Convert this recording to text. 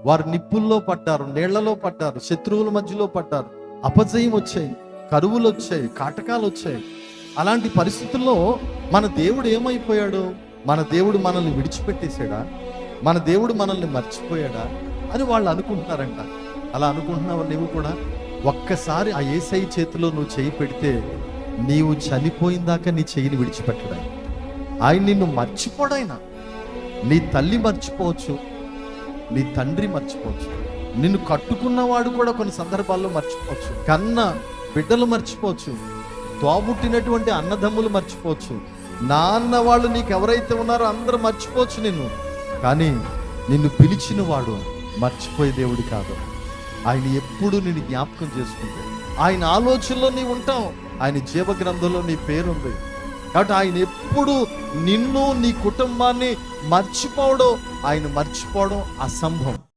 వారు నిప్పుల్లో పడ్డారు, నీళ్లలో పడ్డారు, శత్రువుల మధ్యలో పడ్డారు, అపజయం వచ్చాయి, కరువులు వచ్చాయి, కాటకాలు వచ్చాయి. అలాంటి పరిస్థితుల్లో మన దేవుడు ఏమైపోయాడు? మన దేవుడు మనల్ని విడిచిపెట్టేశాడా? మన దేవుడు మనల్ని మర్చిపోయాడా అని వాళ్ళు అనుకుంటున్నారంట. అలా అనుకుంటున్నావు నువ్వు కూడా? ఒక్కసారి ఆ యేసయ్య చేతిలో నువ్వు చేయి పెడితే నీవు చనిపోయిందాకా నీ చెయ్యిని విడిచిపెట్టడా. ఆయన నిన్ను మర్చిపోడైనా. నీ తల్లి మర్చిపోవచ్చు, నీ తండ్రి మర్చిపోవచ్చు, నిన్ను కట్టుకున్నవాడు కూడా కొన్ని సందర్భాల్లో మర్చిపోవచ్చు, కన్న బిడ్డలు మర్చిపోవచ్చు, తోబుట్టినటువంటి అన్నదమ్ములు మర్చిపోవచ్చు, నాన్న వాళ్ళు నీకు ఎవరైతే ఉన్నారో అందరూ మర్చిపోవచ్చు నిన్ను. కానీ నిన్ను పిలిచిన వాడు మర్చిపోయే దేవుడు కాదు. ఆయన ఎప్పుడు నిన్ను జ్ఞాపకం చేసుకుంటాడు. ఆయన ఆలోచనలో నీవు ఉంటావు, ఆయన జీవ గ్రంథంలో నీ పేరుంది. కాబట్టి ఆయన ఎప్పుడు నిన్ను నీ కుటుంబాన్ని మర్చిపోవడం, ఆయన మర్చిపోవడం అసంభవం.